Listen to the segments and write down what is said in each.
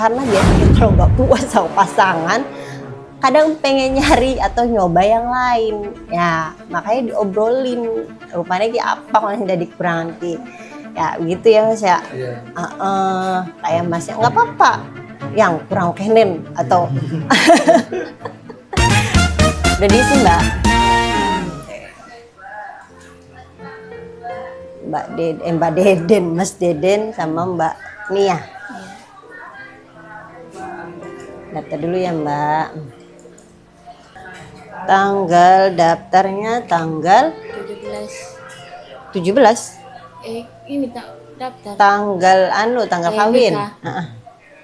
Karena biasanya kalau nggak puas sama pasangan, kadang pengen nyari atau nyoba yang lain. Ya, makanya diobrolin. Rupanya kayak apa kalau jadi kurang nanti. Ya, begitu ya Mas ya. Kayak Masnya nggak apa-apa. Yang kurang kenen atau udah diisi Mbak. Mbak Deden, Mas Deden sama Mbak Nia. Daftar dulu ya Mbak. Tanggal daftarnya tanggal 17. Ini tak daftar. Tanggal kawin.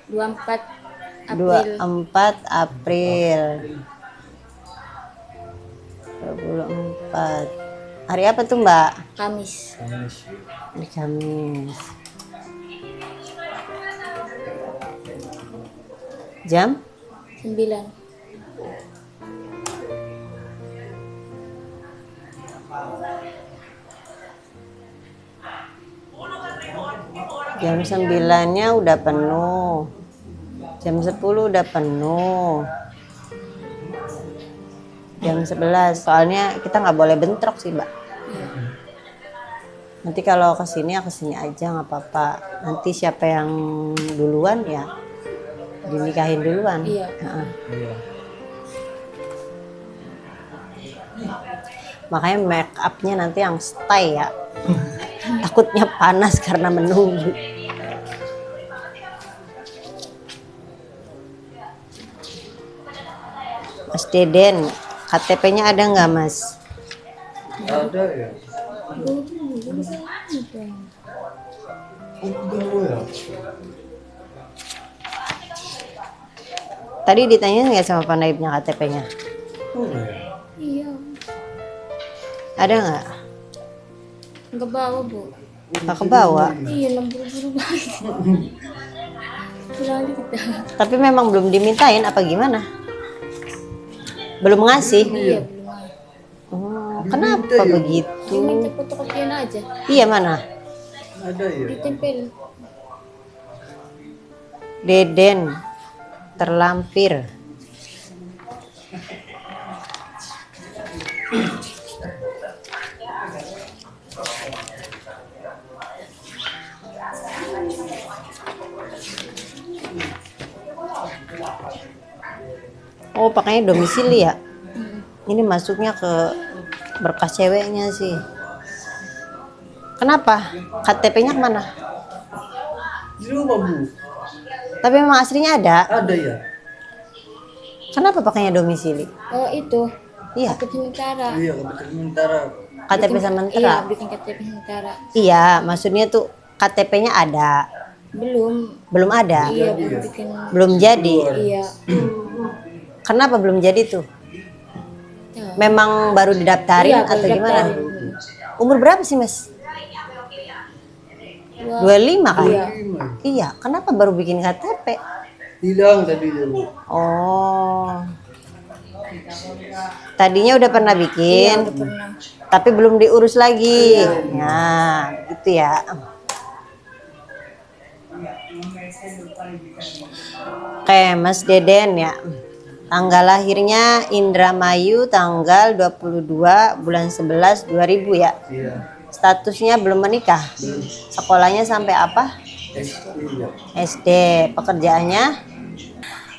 24 April. 24 April. 24. Hari apa tuh Mbak? Kamis. Hari Kamis. Jam? 9. Jam 9-nya udah penuh. Jam 10 udah penuh. Jam 11. Soalnya kita nggak boleh bentrok sih Mbak. Nanti kalau kesini aja nggak apa-apa. Nanti siapa yang duluan ya dinikahin duluan. Iya. Makanya make upnya nanti yang stay ya. Takutnya panas karena menunggu. Mas Deden, KTP-nya ada nggak Mas? Ada ya. Tadi ditanya nggak sama Pak Naibnya KTP-nya? Iya. Ada nggak? Nggak bawa Bu. Nggak kebawa. Iya, buru-buru banget. Pulang aja kita. Tapi memang belum dimintain apa gimana? Belum ngasih? Iya, belum ada. Oh, kenapa begitu? Minta fotokopian aja. Iya mana? Ada ya. Ditempel. Deden terlampir. Oh, pakainya domisili ya? Ini masuknya ke berkas ceweknya sih. Kenapa? KTP-nya kemana? Di rumah Bu. Tapi memang aslinya ada. Ada ya. Kenapa pakainya domisili? Oh, itu. Iya, KTP sementara. Iya, KTP sementara. KTP Iya, sementara. bikin KTP sementara. Iya, maksudnya tuh KTP-nya ada. Belum ada. Iya, belum bikin. Belum jadi. Iya. Kenapa belum jadi tuh? Ya. Memang baru didaftarin Iya, atau baru gimana? daftarin. Umur berapa sih, Mas? 25 kan? Iya. Iya, kenapa baru bikin KTP? Hilang tadi Bu. Oh. Tadinya udah pernah bikin, Udah pernah. tapi belum diurus lagi. Nah, gitu ya. Oke, Mas Deden ya. Tanggal lahirnya Indramayu tanggal 22 bulan 11 2000 ya. Iya. Statusnya belum menikah. Sekolahnya sampai apa? Iya. SD. Pekerjaannya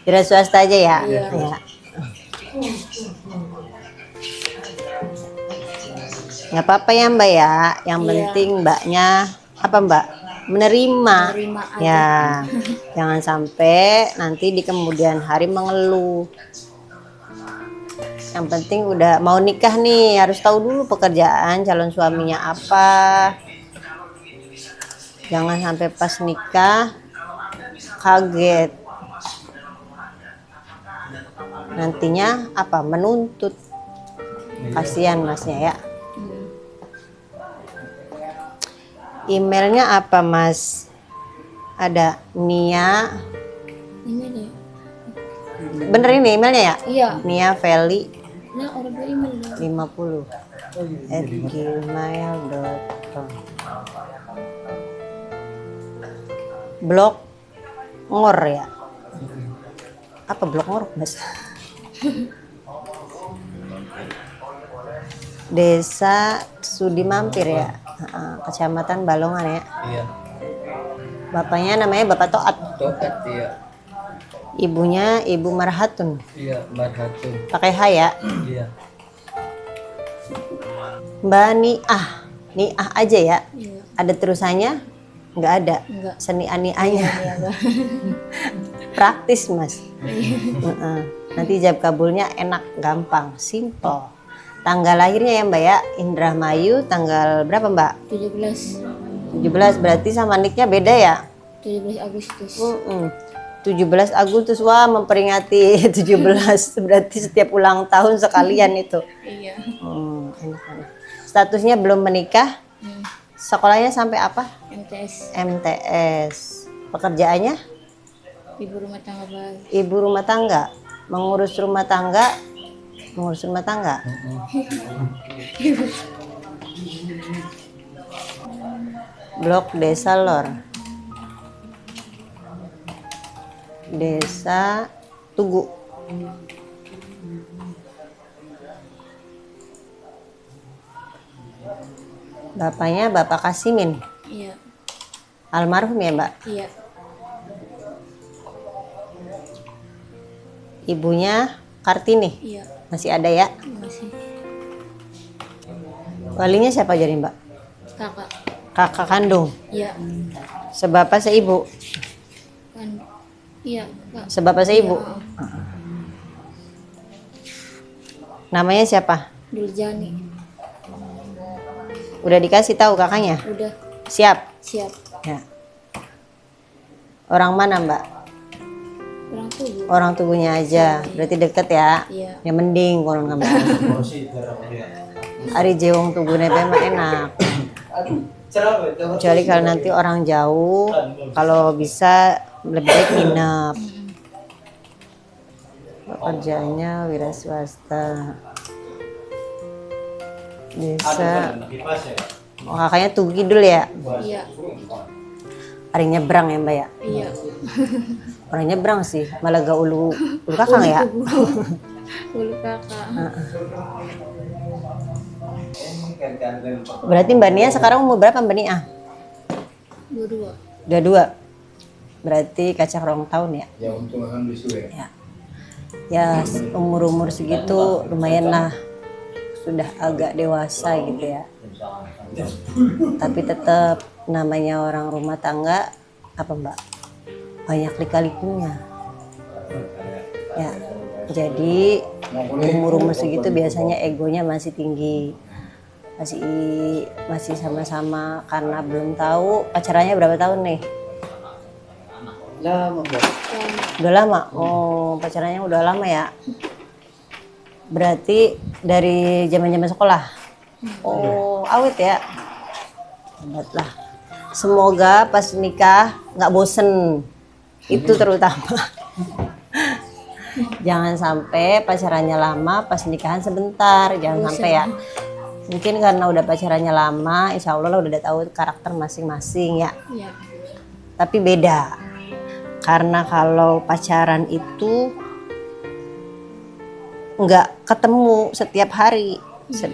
wira swasta aja ya. Iya. Ya. Nggak apa-apa ya Mbak ya. Yang Iya. penting Mbaknya apa Mbak? Menerima. Menerima aja. Ya. Jangan sampai nanti di kemudian hari mengeluh. Yang penting udah mau nikah nih, harus tahu dulu pekerjaan calon suaminya apa. Jangan sampai pas nikah kaget. Nantinya apa? Menuntut. Kasihan Masnya ya. Emailnya apa Mas? Ada Nia. Ini deh. Bener ini emailnya ya? Iya. Nia Feli Nah, orang dua email dong. 50 @gmail.com. Blog ngor ya? apa Blok Ngorok Mas? Desa Sudi Mampir ya, Kecamatan Balongan ya. Iya. Bapaknya namanya Bapak Toat, Tokat iya. ibunya Ibu Marhatun, Iya, Marhatun. pakai H ya. Iya. Mbak Niah aja ya. Iya. Ada terusannya? Nggak ada. Enggak. Seni Aniahnya. Iya, Mbak. Praktis Mas. Nanti jawab kabulnya enak, gampang, simple. Tanggal lahirnya ya Mbak ya, Indramayu tanggal berapa Mbak? 17 17, berarti sama niknya beda ya? 17 Agustus. 17 Agustus, wah memperingati 17, berarti setiap ulang tahun sekalian itu. Iya. Enak. Statusnya belum menikah, sekolahnya sampai apa? MTS. MTS. Pekerjaannya? Ibu rumah tangga baru. Ibu rumah tangga, mengurus rumah tangga. Blok Desa Lor, Desa Tugu. Bapaknya Bapak Kasimin, Iya. almarhum ya Mbak. Iya. Ibunya Kartini, Iya. masih ada ya. Masih. Walinya siapa jadi Mbak? Kakak. Kakak kandung, Iya. sebapak seibu, Kan. Iya, Kak. sebapak seibu. Iya. Namanya siapa? Duljani. Udah dikasih tahu kakaknya? Udah Siap. siap. Ya. Orang mana Mbak? Orang tubuh. Orang tubuhnya aja, berarti deket ya. Iya. Ya mending kalau nggak mau. Ari jewong tubuhnya mah enak. Kecuali kalau nanti orang jauh, kalau bisa lebih baik nginep. Kerjanya wira swasta. Desa. Oh, kakaknya Tugi dulu ya. Iya. Ari nyebrang ya Mbak ya. Iya. Orang nyebrang sih, malah gak ulu kakang ya. Ulu kakak. Berarti Mbak Nia sekarang umur berapa Mbak Nia? 22. Udah 2. Berarti kacak rong tahun ya. Ya. Ya umur-umur segitu lumayan lah. Sudah agak dewasa gitu ya. Tapi tetap namanya orang rumah tangga apa Mbak? Banyak lika-likunya. Ya. Jadi umur-umur segitu biasanya egonya masih tinggi. Masih sama-sama karena belum tahu pacarannya berapa tahun nih? Lama Mbak. Udah lama. Oh, pacarannya udah lama ya. Berarti dari zaman-zaman sekolah. Oh, awet ya. Hebat lah. Semoga pas nikah nggak bosen. Itu terutama. Jangan sampai pacarannya lama, pas nikahan sebentar. Jangan sampai ya. Mungkin karena udah pacarannya lama, insya Allah lah udah tahu karakter masing-masing ya. Iya. Tapi beda. Karena kalau pacaran itu nggak ketemu setiap hari.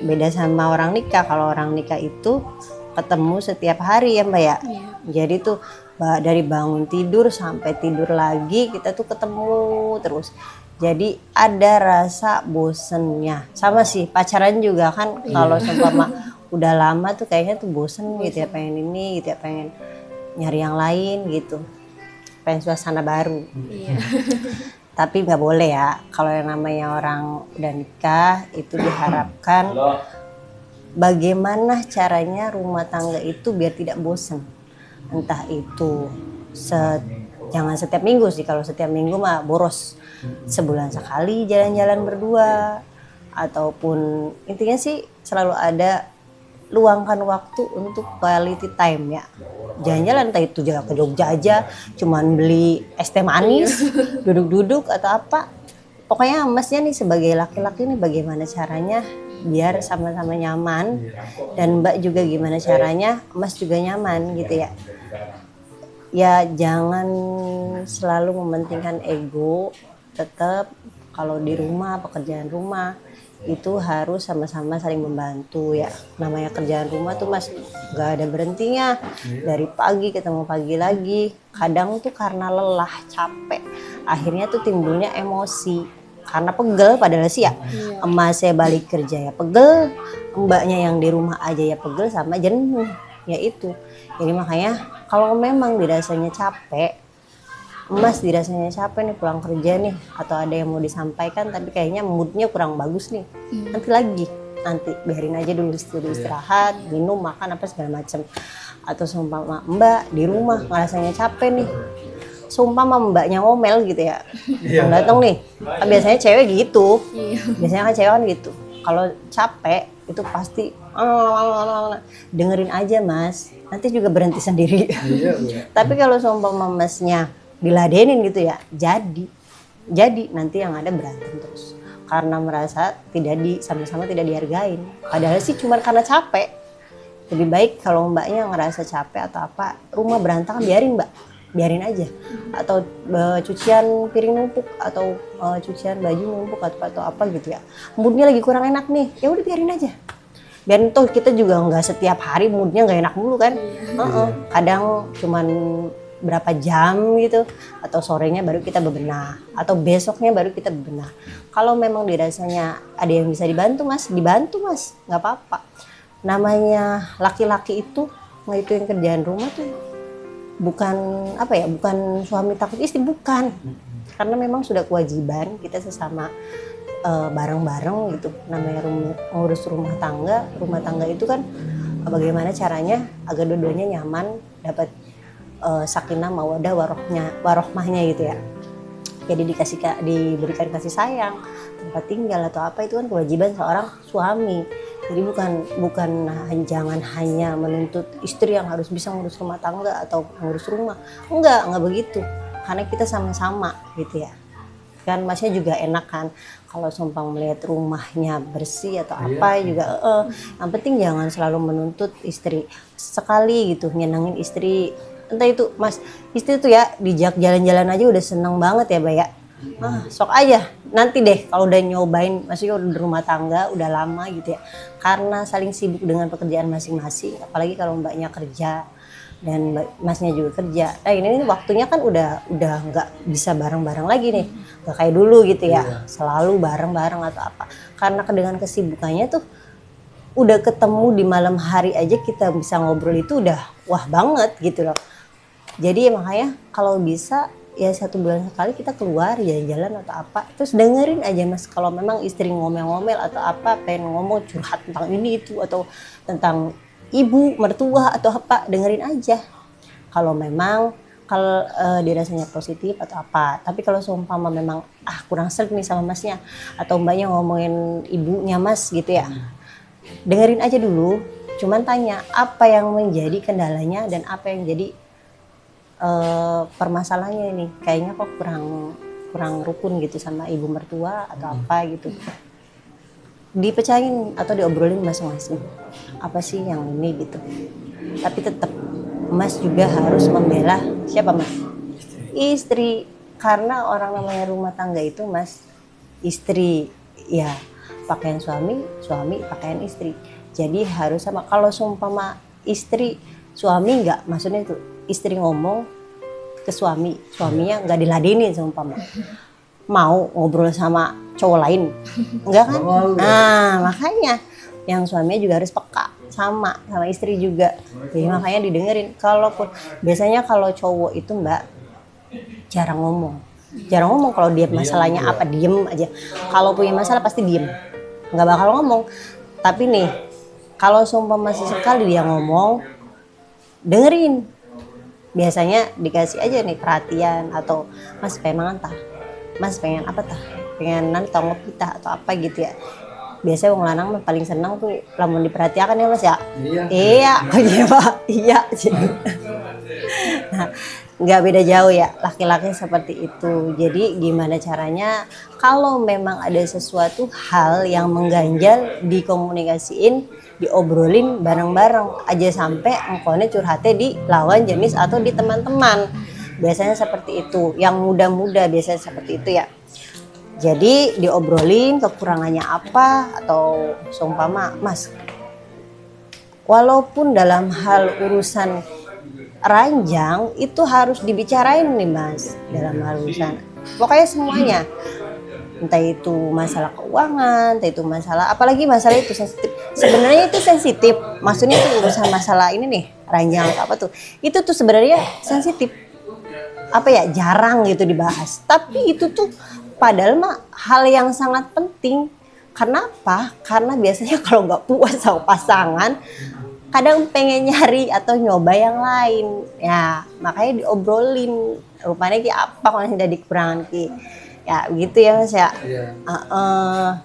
Beda sama orang nikah. Kalau orang nikah itu ketemu setiap hari ya Mbak ya. Iya. Jadi tuh dari bangun tidur sampai tidur lagi kita tuh ketemu terus. Jadi ada rasa bosennya. Sama sih pacaran juga kan kalau seumpama udah lama tuh kayaknya tuh bosen gitu ya, pengen ini gitu ya, pengen nyari yang lain gitu. Pengen suasana baru. Iya. Tapi nggak boleh ya kalau yang namanya orang udah nikah itu diharapkan bagaimana caranya rumah tangga itu biar tidak bosen. Entah itu jangan setiap minggu sih, kalau setiap minggu mah boros. Sebulan sekali jalan-jalan berdua, ataupun intinya sih selalu ada luangkan waktu untuk quality time ya. Jalan-jalan entah itu jalan ke Jogja aja, cuman beli es teh manis, duduk-duduk atau apa. Pokoknya Masnya nih sebagai laki-laki nih bagaimana caranya biar sama-sama nyaman, dan Mbak juga gimana caranya Mas juga nyaman gitu ya. Ya jangan selalu mementingkan ego, tetap kalau di rumah, pekerjaan rumah itu harus sama-sama saling membantu ya. Namanya kerjaan rumah tuh Mas nggak ada berhentinya. Dari pagi ketemu pagi lagi. Kadang tuh karena lelah, capek, akhirnya tuh timbulnya emosi. Karena pegel padahal sih ya. Emasnya balik kerja ya pegel, mbaknya yang di rumah aja ya pegel sama jenuh. Ya itu. Jadi makanya kalau memang dirasanya capek, Mas dirasanya capek nih pulang kerja nih, atau ada yang mau disampaikan tapi kayaknya moodnya kurang bagus nih, nanti biarin aja dulu istirahat, minum, makan apa segala macam. Atau seumpama mbak di rumah ngerasanya capek nih, seumpama mbaknya ngomel gitu ya, yang datang nih, kan biasanya cewek gitu, biasanya kan cewek kan gitu, kalau capek itu pasti dengerin aja Mas, nanti juga berhenti sendiri. Tapi kalau seumpama Masnya diladenin gitu ya, jadi nanti yang ada berantem terus karena merasa sama-sama tidak dihargain, padahal sih cuma karena capek. Lebih baik kalau mbaknya ngerasa capek atau apa, rumah berantakan biarin aja, atau cucian piring numpuk atau cucian baju numpuk atau apa gitu ya, moodnya lagi kurang enak nih, ya udah biarin aja. Biar toh kita juga nggak setiap hari moodnya nggak enak dulu kan. Kadang cuman berapa jam gitu, atau sorenya baru kita bebenah, atau besoknya baru kita bebenah. Kalau memang dirasanya ada yang bisa dibantu mas, nggak apa-apa. Namanya laki-laki itu ngituin kerjaan rumah tuh bukan bukan suami takut istri, bukan, karena memang sudah kewajiban kita sesama bareng-bareng gitu. Namanya ngurus rumah tangga itu kan bagaimana caranya agar dua-duanya nyaman, dapat sakinah mawaddah warohmahnya gitu ya. Jadi diberikan kasih sayang, tempat tinggal atau apa, itu kan kewajiban seorang suami. Jadi bukan jangan hanya menuntut istri yang harus bisa ngurus rumah tangga atau ngurus rumah. Enggak begitu. Karena kita sama-sama gitu ya. Kan masnya juga enak kan kalau sumpah melihat rumahnya bersih atau apa juga. Yang penting jangan selalu menuntut istri. Sekali gitu nyenengin istri. Entah itu mas, istri tuh ya dijak jalan-jalan aja udah seneng banget ya Mbak ya. Sok aja nanti deh kalau udah nyobain, maksudnya udah rumah tangga udah lama gitu ya, karena saling sibuk dengan pekerjaan masing-masing. Apalagi kalau mbaknya kerja dan masnya juga kerja, nah ini waktunya kan udah nggak bisa bareng-bareng lagi nih, nggak kayak dulu gitu ya, selalu bareng-bareng atau apa. Karena dengan kesibukannya tuh udah ketemu di malam hari aja kita bisa ngobrol itu udah wah banget gitu loh. Jadi makanya kalau bisa ya 1 bulan sekali kita keluar jalan-jalan atau apa, terus dengerin aja mas. Kalau memang istri ngomel-ngomel atau apa, pengen ngomong curhat tentang ini itu atau tentang ibu mertua atau apa, dengerin aja. Kalau memang dirasanya positif atau apa. Tapi kalau seumpama memang kurang sreg nih sama masnya atau mbaknya ngomongin ibunya mas gitu ya, dengerin aja dulu. Cuman tanya apa yang menjadi kendalanya dan apa yang jadi permasalahannya ini, kayaknya kok kurang rukun gitu sama ibu mertua atau apa gitu. Dipecahin atau diobrolin masing-masing. Apa sih yang ini gitu. Tapi tetap mas juga harus membela siapa mas? Istri. Karena orang namanya rumah tangga itu mas, istri ya pakaian suami pakaian istri. Jadi harus sama. Kalau seumpama istri suami nggak, maksudnya itu istri ngomong ke suaminya nggak diladenin seumpama mau ngobrol sama cowok lain, enggak kan? Nah makanya yang suaminya juga harus peka sama istri juga. Jadi makanya didengerin. Kalaupun biasanya kalau cowok itu mbak jarang ngomong kalau dia masalahnya apa, diem aja. Kalau punya masalah pasti diem, nggak bakal ngomong. Tapi nih kalau seumpama masih sekali dia ngomong, dengerin. Biasanya dikasih aja nih perhatian, atau mas pengen mangan tah, mas pengen apa tah, pengen nanti tongok kita atau apa gitu ya. Biasanya wong lanang paling senang tuh lamun diperhatikan ya mas ya. Iya kok iya pak, iya. Nah nggak beda jauh ya laki-laki seperti itu. Jadi gimana caranya kalau memang ada sesuatu hal yang mengganjal, dikomunikasiin, diobrolin bareng-bareng aja sampai engkone curhatnya di lawan jenis atau di teman-teman. Biasanya seperti itu. Yang muda-muda biasanya seperti itu ya. Jadi diobrolin kekurangannya apa, atau seumpama, Mas, walaupun dalam hal urusan ranjang itu harus dibicarain nih Mas, dalam hal urusan pokoknya semuanya, entah itu masalah keuangan, entah itu masalah, apalagi masalah itu sensitif. Sebenarnya itu sensitif, maksudnya itu urusan masalah ini nih, ranjang apa tuh, itu tuh sebenarnya sensitif, apa ya, jarang gitu dibahas. Tapi itu tuh padahal mah hal yang sangat penting. Karena apa? Karena biasanya kalau nggak puas sama pasangan, kadang pengen nyari atau nyoba yang lain. Ya, makanya diobrolin. Rupanya kayak apa kalau tidak dikurangan ki. Ya, begitu ya Mas ya. Iya.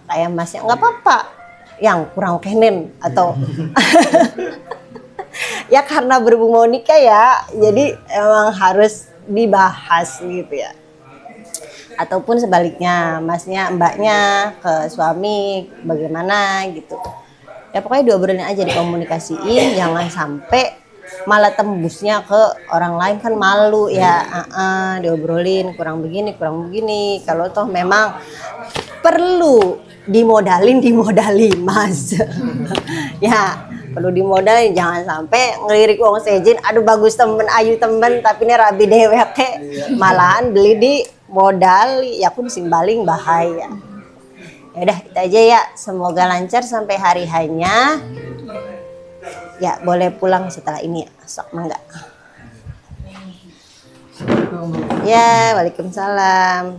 Kayak Masnya nggak apa-apa yang kurang kenen atau ya karena berhubung mau nikah ya, jadi emang harus dibahas gitu ya. Ataupun sebaliknya, Masnya, Mbaknya ke suami bagaimana gitu. Ya pokoknya diobrolin aja, dikomunikasiin, jangan sampai malah tembusnya ke orang lain, kan malu ya. Diobrolin kurang begini. Kalau toh memang perlu dimodalin Mas. Ya perlu dimodalin, jangan sampai ngelirik wong sejen, aduh bagus temen, ayu temen, tapi ini rabi dewek malahan beli di modal, ya pun sing baling bahaya. Ya udah itu aja ya, semoga lancar sampai hari hanya. Ya boleh pulang setelah ini ya, sok mangga. Ya, waalaikumsalam.